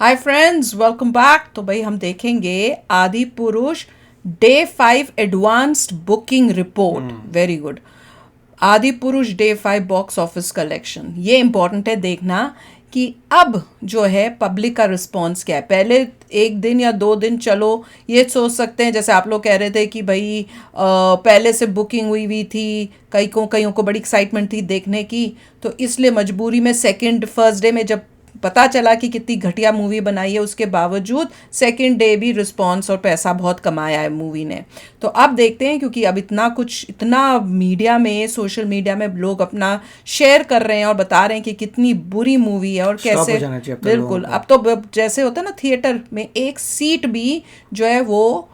Hi friends, welcome back. तो भाई हम देखेंगे आदि पुरुष day 5 advanced booking report. Very good. आदि पुरुष डे 5 बॉक्स ऑफिस कलेक्शन, ये इंपॉर्टेंट है देखना कि अब जो है पब्लिक का रिस्पांस क्या है। पहले एक दिन या 2 दिन चलो ये सोच सकते हैं, जैसे आप लोग कह रहे थे कि भाई पहले से बुकिंग हुई थी, कईयों को बड़ी एक्साइटमेंट थी देखने की, तो इसलिए मजबूरी में सेकंड फर्स्ट डे में जब पता चला कि कितनी घटिया मूवी बनाई है, उसके बावजूद सेकंड डे भी रिस्पांस और पैसा बहुत कमाया है मूवी ने। तो अब देखते हैं, क्योंकि अब इतना मीडिया में, सोशल मीडिया में लोग अपना शेयर कर रहे हैं और बता रहे हैं कि कितनी बुरी मूवी है और स्टॉप हो कैसे। जाना चाहिए अब तो लोगों बिल्कुल, को। अब तो जैसे होता है ना, थिएटर में एक सीट भी जो है वो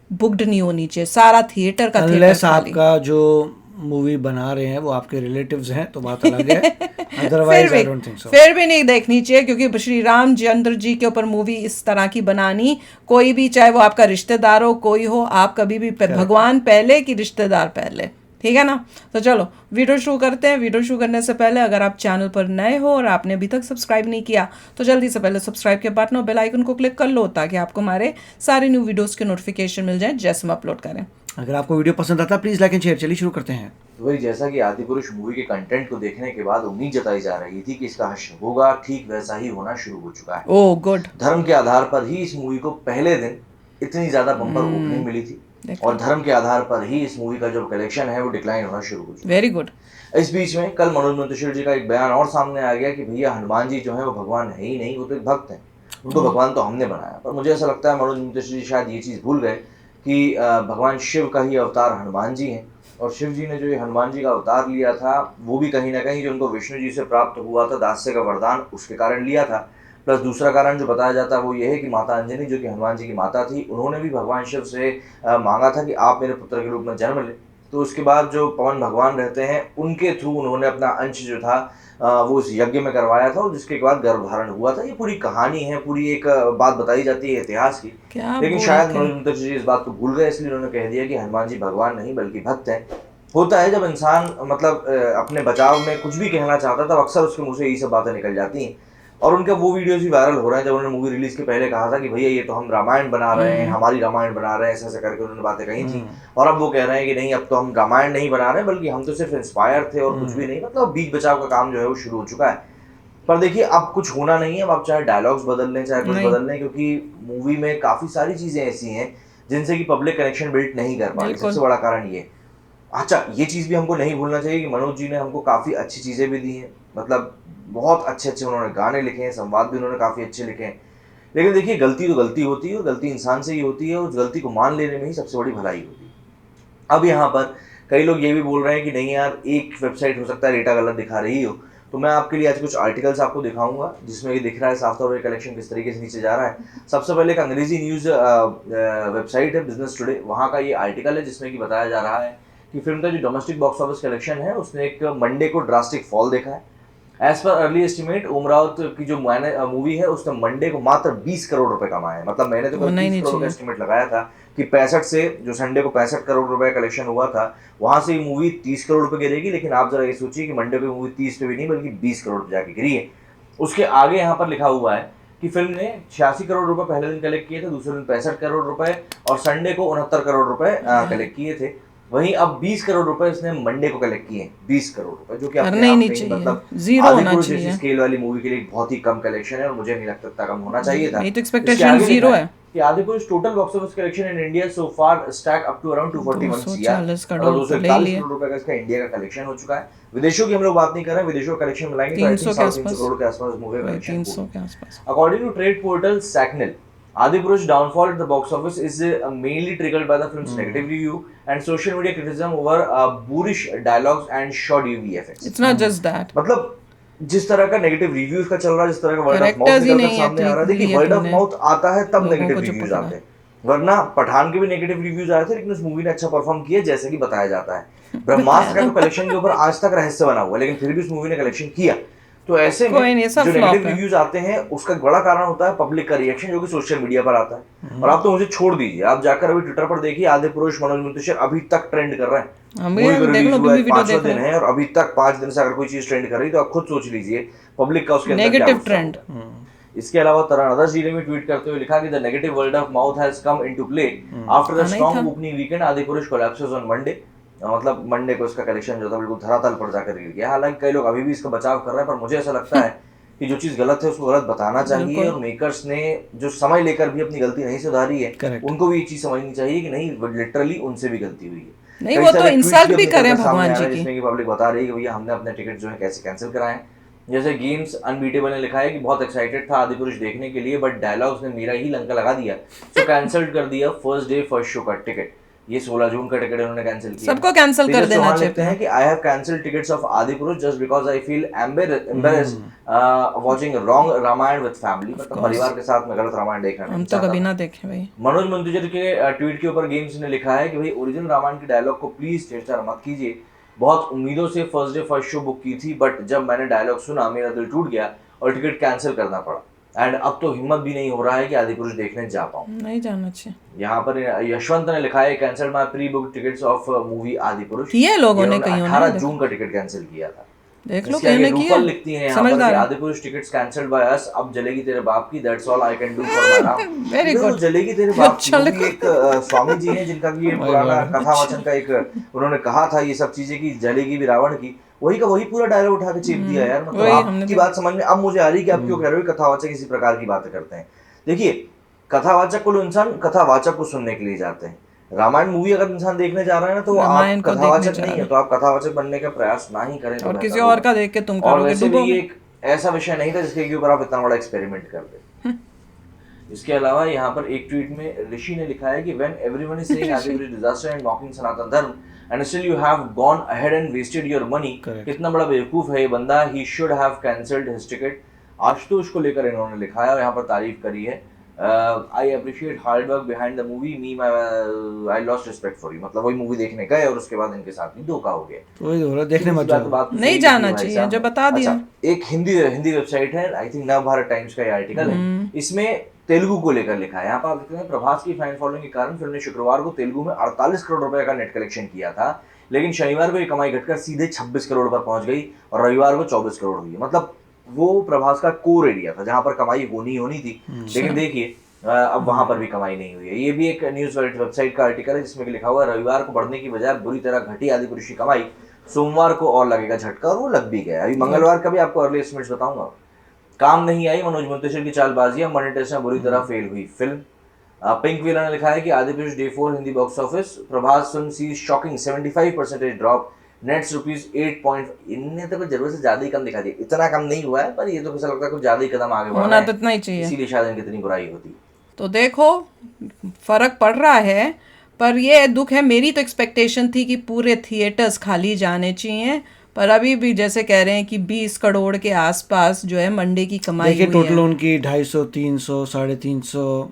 बुक्ड नहीं होनी चाहिए, सारा थिएटर का थिएटर अनलेस खाली। आपका जो मूवी बना रहे हैं वो आपके रिलेटिव्स हैं तो बात अलग है। फिर अदरवाइज भी आई डोंट थिंक सो। फिर भी नहीं देखनी चाहिए, क्योंकि श्री रामचंद्र जी के ऊपर मूवी इस तरह की बनानी, कोई भी, चाहे वो आपका रिश्तेदार हो, कोई हो, आप कभी भी करेक्ट। भगवान पहले कि रिश्तेदार पहले। ठीक है ना। तो चलो वीडियो शुरू करते हैं। वीडियो शुरू करने से पहले अगर आप चैनल पर नए हो और आपने अभी तक सब्सक्राइब नहीं किया तो जल्दी से पहले सब्सक्राइब के बटन और बेल आइकन को क्लिक कर लो, ताकि आपको हमारे सारे न्यू वीडियोस के नोटिफिकेशन मिल जाए जैसे हम अपलोड करें। अगर आपको वीडियो पसंद आता है प्लीज लाइक एंड शेयर। चलिए शुरू करते हैं। तो वही, जैसा कि आदिपुरुष मूवी के कंटेंट को देखने के बाद उम्मीद जताई जा रही थी कि इसका हश्र होगा, ठीक वैसा ही होना शुरू हो चुका है। Oh good. धर्म के आधार पर ही इस मूवी को पहले दिन इतनी ज्यादा बम्पर ओपनिंग मिली थी, और धर्म के आधार पर ही इस मूवी का जो कलेक्शन है वो डिक्लाइन होना शुरू हो चुका वेरी गुड। है। इस बीच में कल मनोज मुंतशिर जी का एक बयान और सामने आ गया कि भैया हनुमान जी जो है वो भगवान है ही नहीं, वो तो एक भक्त है, उनको भगवान तो हमने बनाया। पर मुझे ऐसा लगता है मनोज मुंतशिर जी शायद ये चीज़ भूल गए कि भगवान शिव का ही अवतार हनुमान जी हैं, और शिव जी ने जो ये हनुमान जी का अवतार लिया था वो भी कहीं ना कहीं जो उनको विष्णु जी से प्राप्त हुआ था दास्य का वरदान, उसके कारण लिया था। प्लस दूसरा कारण जो बताया जाता है वो ये है कि माता अंजनी जो कि हनुमान जी की माता थी, उन्होंने भी भगवान शिव से मांगा था कि आप मेरे पुत्र के रूप में जन्म लें। तो उसके बाद जो पवन भगवान रहते हैं उनके थ्रू उन्होंने अपना अंश जो था वो उस यज्ञ में करवाया था, और जिसके बाद गर्भधारण हुआ था। ये पूरी कहानी है, पूरी एक बात बताई जाती है इतिहास की। क्या लेकिन बोल शायद के। मनोज मुंतशिर जी इस बात को भूल गए, इसलिए उन्होंने कह दिया कि हनुमान जी भगवान नहीं बल्कि भक्त हैं। होता है जब इंसान मतलब अपने बचाव में कुछ भी कहना चाहता है तब अक्सर उसके मुंह से यही सब बातें निकल जाती हैं। और उनके वो वीडियोस भी वायरल हो रहे हैं जब उन्होंने मूवी रिलीज के पहले कहा था कि भैया ये तो हम रामायण बना रहे हैं, हमारी रामायण बना रहे हैं, ऐसे ऐसे करके उन्होंने बातें कही थी। और अब वो कह रहे हैं कि नहीं, अब तो हम रामायण नहीं बना रहे बल्कि हम तो सिर्फ इंस्पायर थे और कुछ भी नहीं। मतलब बीच बचाव का काम जो है वो शुरू हो चुका है। पर देखिए अब कुछ होना नहीं है, अब आप चाहे डायलॉग्स बदल लें चाहे कुछ नहीं, बदल लें, क्योंकि मूवी में काफी सारी चीजें ऐसी हैं जिनसे कि पब्लिक कनेक्शन बिल्ड नहीं कर पा रही। बिल्कुल। सबसे बड़ा कारण ये। अच्छा, ये चीज़ भी हमको नहीं भूलना चाहिए कि मनोज जी ने हमको काफ़ी अच्छी चीज़ें भी दी हैं। मतलब बहुत अच्छे-अच्छे उन्होंने गाने लिखे हैं, संवाद भी उन्होंने काफ़ी अच्छे लिखे हैं। लेकिन देखिए गलती तो गलती होती है, और गलती इंसान से ही होती है, और उस गलती को मान लेने में ही सबसे बड़ी भलाई होती है। अब यहाँ पर कई लोग ये भी बोल रहे हैं कि नहीं यार, एक वेबसाइट हो सकता है डेटा गलत दिखा रही हो। तो मैं आपके लिए आज कुछ आर्टिकल्स आपको दिखाऊंगा जिसमें ये दिख रहा है साफ तौर पर कलेक्शन किस तरीके से नीचे जा रहा है। सबसे पहले एक अंग्रेजी न्यूज़ वेबसाइट है बिजनेस टुडे, वहाँ का ये आर्टिकल है जिसमें कि बताया जा रहा है कि फिल्म का जो डोमेस्टिक बॉक्स ऑफिस कलेक्शन है उसने एक मंडे को ड्रास्टिक फॉल देखा है। एज पर अर्ली एस्टिमेट, ओम राउत की जो मूवी है उसने मंडे को मात्र 20 करोड़ रुपए कमाए। मतलब मैंने तो कल होना ही 30 नहीं करोड़ का चाहिए। एस्टिमेट लगाया था कि 65 से, जो संडे को 65 करोड़ रुपए कलेक्शन हुआ था, वहां से ये मूवी 30 करोड़ रुपए गिरेगी। लेकिन आप जरा ये सोचिए कि मंडे को मूवी 30 पे भी नहीं बल्कि 20 करोड़ पे जाके गिरी है। उसके आगे यहाँ पर लिखा हुआ है कि फिल्म ने 86 करोड़ रुपए पहले दिन कलेक्ट किए थे, दूसरे दिन 65 करोड़ रुपए, और संडे को 69 करोड़ रुपए कलेक्ट किए थे। वहीं अब 20 करोड़ रुपए इसने मंडे को कलेक्ट किए हैं, 20 करोड़ रुपए, जो कि अपने करना ही आप नहीं में ही चाहिए, मतलब जीरो होना आदिपुरुष जैसी चाहिए। स्केल वाली मूवी के लिए एक बहुत ही कम कलेक्शन है, और मुझे नहीं लगता इतना कम होना चाहिए था। यही तो इसके एक्सपेक्टेशन आगे जीरो लिखा है। कि Adipurush total box office collection in India so far stack up to around 241 cr, 240 मतलब करोड़ तो ले 241 लिए। करोड़ रुपए का इसका इंडिया का कलेक्शन हो चुका है। विदेशों की हम लोग बात नहीं कर रहे हैं, विदेशों का कलेक्शन मिलाएंगे तो आई थिंक 300 के 350 आसपास। करोड़ के आसपास मूवी वही कलेक्शन 300 होगी। के आसपास। According to trade portal Sacknil, Adipurush downfall at the box office is mainly triggered by the film's negative review and social media criticism over boorish dialogues and short VFX. It's not just that. मतलब जिस तरह का negative reviews का चल रहा है, जिस तरह का वर्ड ऑफ माउथ कैरेक्टर्स ही निकल कर नहीं है सामने आ रहा है, देखिए लिए वर्ड ऑफ तुमने माउथ आता है तब लोगों नेगेटिव को जो रिव्यूज पकड़ा। आते हैं, वरना पठान के भी नेगेटिव रिव्यूज आए थे लेकिन उस मूवी ने अच्छा परफॉर्म किया जैसे कि बताया जाता है। ब्रह्मास्त्र का तो कलेक्शन के ऊपर आज तक रहस्य बना हुआ है, लेकिन फिर भी उस मूवी ने कलेक्शन किया। तो ऐसे कोई में नहीं, सब जो फ्लॉप नेगेटिव है। रिव्यूज आते हैं उसका एक बड़ा कारण होता है पब्लिक का रिएक्शन, जो कि सोशल मीडिया पर आता है। और आप तो मुझे छोड़ दीजिए, आप जाकर अभी ट्विटर पर देखिए, आदिपुरुष मनोज मुंतशिर अभी तक ट्रेंड कर रहे हैं। हम मूवी को देख रिलीज लो, हुआ अभी है, वीडियो 5वां देख दिन लो। है, और अभी तक 5 दिन से अगर कोई चीज ट्रेंड कर रही है तो आप खुद सोच लीजिए पब्लिक का उसके अंदर क्या नेगेटिव गुस्सा ट्रेंड। होगा। इसके अलावा तरानदर जी ने भी ट्वीट करते हुए लिखा कि the negative word of mouth has come into play after the strong opening weekend Adipurush collapses on Monday. मतलब मंडे को इसका कलेक्शन जो था बिल्कुल धरातल पर जाकर गिर गया। हालांकि कई लोग अभी भी इसका बचाव कर रहे हैं, पर मुझे ऐसा लगता है कि जो चीज गलत है उसको गलत बताना चाहिए, और मेकर्स ने जो समय लेकर भी अपनी गलती नहीं सुधारी है, उनको भी ये चीज समझनी चाहिए कि नहीं, लिटरली उनसे भी गलती हुई है। नहीं, वो तो इंसल्ट भी करें भगवान जी की, जिसमें कि पब्लिक बता रही है कि भैया हमने अपने टिकट जो है कैसे कैंसिल कराए हैं। जैसे गेम्स अनबीटेबल ने लिखा है कि बहुत एक्साइटेड था आदिपुरुष देखने के लिए, बट डायलॉग्स ने मेरा ही लंका लगा दिया, तो कैंसिल कर दिया फर्स्ट डे फर्स्ट शो का टिकट। ये 16 जून का टिकट उन्होंने कैंसिल किया। सबको कैंसिल कर देना चाहिए हैं कि I have cancelled tickets of Adipurush just because I feel embarrassed watching wrong Ramayan with family. मतलब परिवार के साथ में गलत रामायण देखना हम तो कभी ना देखे भाई। मनोज मंतुजर के ट्वीट के ऊपर गेम्स ने लिखा है कि भाई ओरिजिनल रामायण के डायलॉग को प्लीज चेष्टा मत कीजिए, बहुत उम्मीदों से first day first show book की थी, बट जब मैंने डायलॉग सुना मेरा दिल टूट गया और टिकट कैंसिल करना पड़ा, एंड अब तो हिम्मत भी नहीं हो रहा है कि आदिपुरुष देखने जा पाऊं। नहीं जाना चाहिए। यहाँ पर यशवंत ने लिखा है cancel my pre book tickets of movie Adipurush. किए लोगों ने, कईयों ने 18 जून का टिकट कैंसिल किया था। देख लो किसी ने किया। लिखती हैं यहाँ पर Adipurush tickets cancelled by us, अब जलेगी तेरे बाप की, that's all I can do for my Ram. Very good. जलेगी तेरे बाप की एक स्वामी जी हैं जिनका भी पुराना कथा वाचन का एक उन्होंने कहा था ये सब चीजें कि जलेगी भी रावण की, वही का वही पूरा डायलॉग उठा के चेप दिया यार। मतलब आपकी बात समझ में अब मुझे आ रही है कि आप क्यों कह रहे हो कथावाचक इसी प्रकार की बातें करते हैं। देखिए कथावाचक को इंसान कथावाचक को सुनने के लिए जाते हैं। रामायण मूवी अगर इंसान देखने जा रहा है ना तो आप कथावाचक नहीं है, तो आप कथावाचक बनने का प्रयास ना ही करें। और किसी और का देख के तुम करोगे। और वैसे भी ये एक ऐसा विषय नहीं था जिसके ऊपर आप इतना बड़ा एक्सपेरिमेंट कर दे। इसके अलावा यहाँ पर एक ट्वीट में ऋषि ने लिखा है कि when everyone is saying Adipuri disaster and mocking सनातन धर्म and still you have gone ahead and wasted your money, कितना बड़ा बेवकूफ है ये बंदा, he should have cancelled his ticket। Ashutosh को लेकर इन्होंने लिखा है और यहाँ पर तारीफ करी है। I appreciate hard work behind the movie, I lost respect for you। मतलब वही मूवी देखने गए और उसके बाद इनके साथ भी धोखा हो गया। तो देखने मत जाओ, नहीं जाना चाहिए, जो बता दिया। एक हिंदी वेबसाइट है, आई थिंक नवभारत टाइम्स का ये आर्टिकल है, इसमें तेलुगु को लेकर लिखा है। यहाँ पर आप देखते हैं प्रभास की फैन फॉलोइंग के कारण फिल्म ने शुक्रवार को तेलुगु में 48 करोड़ रुपए का नेट कलेक्शन किया था, लेकिन शनिवार को ये कमाई घटकर सीधे 26 करोड़ पर पहुंच गई और रविवार को 24 करोड़ हुई। मतलब वो प्रभास का कोर एरिया था जहां पर कमाई होनी थी, लेकिन देखिए अब वहां पर भी कमाई नहीं हुई है। ये भी एक न्यूज वेबसाइट का आर्टिकल है जिसमें लिखा हुआ है रविवार को बढ़ने की बजाय बुरी तरह घटी आदिपुरुष की कमाई, सोमवार को और लगेगा झटका, और वो लग भी गया। अभी मंगलवार का भी आपको अर्ली एस्टिमेट्स बताऊंगा। काम नहीं आई मनोज मुंतशिर की चालबाजियां, मॉनिटर्स में बुरी तरह फेल हुई फिल्म। पिंक व्हीलर ने लिखा है कि Adipurush day 4 Hindi box office, Prabhas film sees shocking 75% drop, nets ₹8 इनने तो कुछ जरूरत से ज्यादा ही कम दिखा दिया। इतना कम नहीं हुआ है पर ये तो कैसा लगता है कुछ ज्यादा ही कदम आगे बढ़ा है, तो इतना ही चाहिए, इसीलिए शायद इनकी इतनी बुराई होती। तो देखो फर्क पड़ रहा है, पर ये दुख है, मेरी तो एक्सपेक्टेशन थी कि पूरे थिएटर्स खाली जाने चाहिए, पर अभी भी जैसे कह रहे हैं कि 20 करोड़ के आसपास जो है मंडे की कमाई हुई है। देखिए टोटल उनकी 250, 300, 350,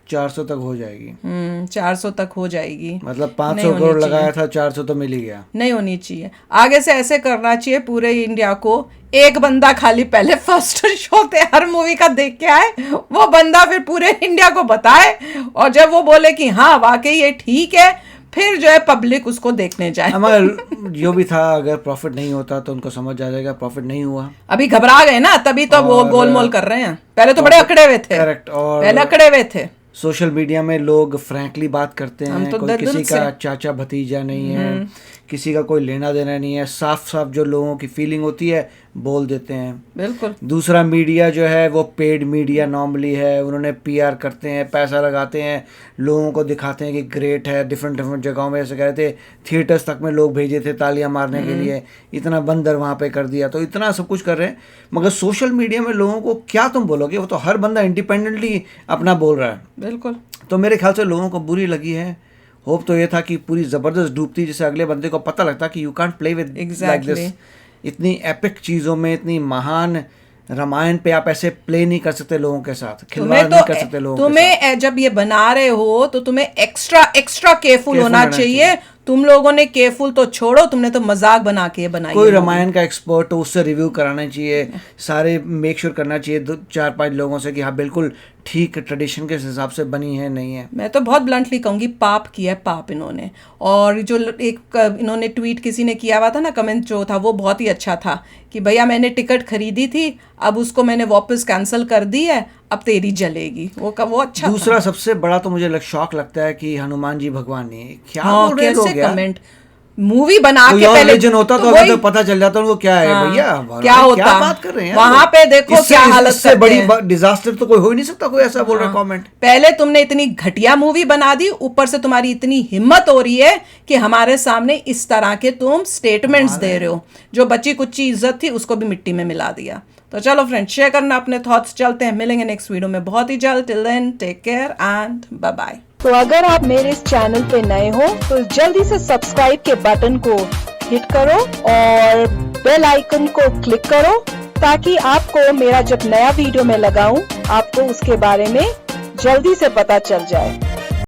400 तक हो जाएगी। 400 तक हो जाएगी। मतलब 500 करोड़ लगाया था, 400 तो मिल ही गया। नहीं होनी चाहिए। आगे से ऐसे करना चाहिए पूरे इंडिया को, एक बंदा खाली पहले फर्स्ट शो पे हर मूवी का देख के आए, वो बंदा फिर पूरे इंडिया को बताए, और जब वो बोले कि हाँ वाकई ये ठीक है, फिर जो है पब्लिक उसको देखने जाए। हमारा जो भी था, अगर प्रॉफिट नहीं होता तो उनको समझ आ जाएगा प्रॉफिट नहीं हुआ। अभी घबरा गए ना, तभी तो वो गोलमोल कर रहे हैं। पहले तो बड़े अकड़े हुए थे। करेक्ट। और पहले अकड़े हुए थे। सोशल मीडिया में लोग फ्रैंकली बात करते हैं, तो कोई किसी का चाचा भतीजा नहीं है, किसी का कोई लेना देना नहीं है, साफ साफ जो लोगों की फीलिंग होती है बोल देते हैं। बिल्कुल। दूसरा मीडिया जो है वो पेड मीडिया नॉर्मली है, उन्होंने पीआर करते हैं, पैसा लगाते हैं, लोगों को दिखाते हैं कि ग्रेट है। डिफरेंट जगहों में ऐसे कह रहे थे, थिएटर्स तक में लोग भेजे थे तालियां मारने के लिए, इतना बंदर वहाँ पे कर दिया, तो इतना सब कुछ कर रहे हैं। मगर सोशल मीडिया में लोगों को क्या तुम बोलोगे, वो तो हर बंदा इंडिपेंडेंटली अपना बोल रहा है। बिल्कुल। तो मेरे ख्याल से लोगों को बुरी लगी है। होप तो ये था कि पूरी ज़बरदस्त डूबती, जिससे अगले बंदे को पता लगता कि you can't play with like this. इतनी एपिक चीज़ों में, इतनी महान रामायण पे आप ऐसे प्ले नहीं कर सकते लोगों के साथ, खिलवाड़ नहीं कर सकते लोगों के साथ। तुम्हें जब ये बना रहे हो तो तुम्हें एक्स्ट्रा केयरफुल होना चाहिए। तुम लोगों ने केयरफुल तो छोड़ो, तुमने तो मजाक बना के बनाई। कोई रामायण का एक्सपर्ट हो, उससे रिव्यू कराना चाहिए, सारे मेक श्योर करना चाहिए 4-5 लोगों से कि हाँ बिल्कुल ठीक ट्रेडिशन के हिसाब से बनी है नहीं है। मैं तो बहुत ब्लंटली कहूंगी पाप किया है पाप इन्होंने। और जो एक इन्होंने ट्वीट किसी ने किया हुआ था ना, कमेंट जो था वो बहुत ही अच्छा था कि भैया मैंने टिकट खरीदी थी, अब उसको मैंने वापस कैंसिल कर दी है, अब तेरी जलेगी। वो अच्छा दूसरा सबसे बड़ा तो मुझे शौक लगता है कि हनुमान जी भगवान ने क्या हाँ, बोल रहे हैं लोग कैसे यार। कमेंट मूवी बना कोई के और पहले religion होता तो अभी तो पता चल जाता उनको क्या है हाँ, भैया क्या होता क्या बात कर रहे हैं वहां पे देखो क्या हालत इससे करते बड़ी हैं। डिजास्टर तो कोई हो ही नहीं सकता, कोई ऐसा बोल रहा है कमेंट। पहले तुमने इतनी घटिया मूवी बना दी, ऊपर से तुम्हारी इतनी हिम्मत हो रही है कि हमारे सामने इस तरह के तुम स्टेटमेंट्स दे रहे हो। जो बची कुची इज्जत थी उसको भी मिट्टी में मिला दिया। तो चलो फ्रेंड्स, शेयर करना अपने थॉट्स। चलते हैं, मिलेंगे नेक्स्ट वीडियो में बहुत ही जल्द। Till then take care and bye bye. तो अगर आप मेरे इस चैनल पे नए हो तो जल्दी से सब्सक्राइब के बटन को हिट करो और बेल आइकन को क्लिक करो, ताकि आपको मेरा जब नया वीडियो मैं लगाऊं आपको उसके बारे में जल्दी से पता चल जाए।